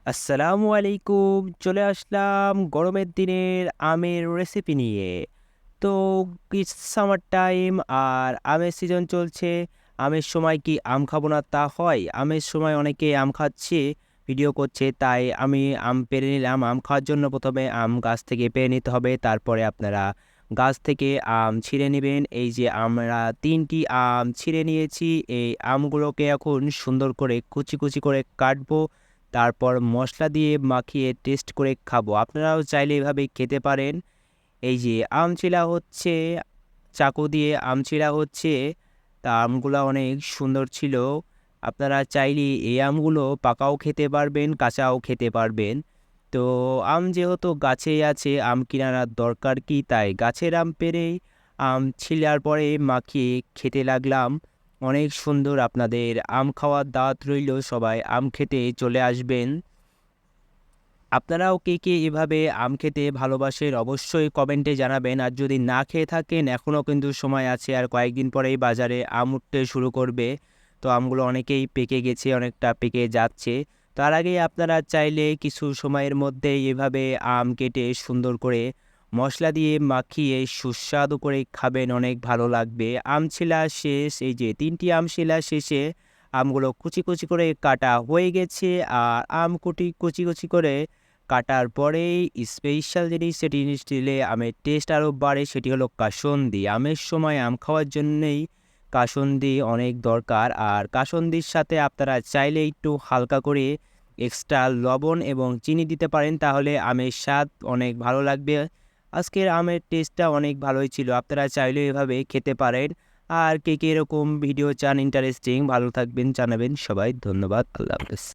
আসসালামু আলাইকুম। চলে আসলাম গরমের দিনের আমের রেসিপি নিয়ে। তো ইটস সামার টাইম আর আমের সিজন চলছে। আমের সময় কি আম খাবো না তা হয়? আমের সময় অনেকে আম খাচ্ছে, ভিডিও করছে। তাই আমি আম পেড়ে নিলাম। আম খাওয়ার জন্য ১ম এ আম গাছ থেকে পেড়ে নিতে হবে। তারপরে আপনারা গাছ থেকে আম ছিঁড়ে নিবেন। এই যে আমরা ৩ টি আম ছিঁড়ে নিয়েছি। এই আমগুলোকে এখন সুন্দর করে কুচি করে কাটবো। তারপর মসলা দিয়ে মাখিয়ে টেস্ট করে খাবো। আপনারাও চাইলে এভাবে খেতে পারেন। এই যে আম ছিলা হচ্ছে, চাকু দিয়ে আম ছিঁড়া হচ্ছে। তা আমগুলা অনেক সুন্দর ছিল। আপনারা চাইলে এই আমগুলো পাকাও খেতে পারবেন, কাঁচাও খেতে পারবেন। তো আম যেহেতু গাছেই আছে, আম কিনার আর দরকার কি? তাই গাছের আম পেড়ে আম ছিলার পরে মাখিয়ে খেতে লাগলাম। অনেক সুন্দর। আপনাদের আম খাওয়ার দাওয়াত রইল। সবাই আম খেতে চলে আসবেন। আপনারাও কে এভাবে আম খেতে ভালোবাসেন অবশ্যই কমেন্টে জানাবেন। আর যদি না খেয়ে থাকেন এখনও কিন্তু সময় আছে। আর কয়েকদিন পরেই বাজারে আম উঠতে শুরু করবে। তো আমগুলো অনেকেই পেকে গেছে, অনেকটা পেকে যাচ্ছে। তার আগেই আপনারা চাইলে কিছু সময়ের মধ্যেই এভাবে আম কেটে সুন্দর করে মসলা দিয়ে মাখিয়ে সুস্বাদু করে খাবেন, অনেক ভালো লাগবে। আম ছিলা শেষ। এই যে ৩ টি আম ছিলা শেষে আমগুলো কুচি করে কাটা হয়ে গেছে। আর আম কুচি করে কাটার পরেই স্পেশাল জিনিস, সেটি জিনিস দিলে আমের টেস্ট আরও বাড়ে, সেটি হলো কাসুন্দি। আমের সময় আম খাওয়ার জন্যেই কাসুন্দি অনেক দরকার। আর কাসুন্দির সাথে আপনারা চাইলে একটু হালকা করে এক্সট্রা লবণ এবং চিনি দিতে পারেন, তাহলে আমের স্বাদ অনেক ভালো লাগবে। আজকের আমের টেস্টটা অনেক ভালোই ছিল। আপনারা চাইলেও এভাবে খেতে পারেন। আর কে এরকম ভিডিও চান ইন্টারেস্টিং, ভালো থাকবেন জানাবেন সবাই। ধন্যবাদ। আল্লাহ হাফেজ।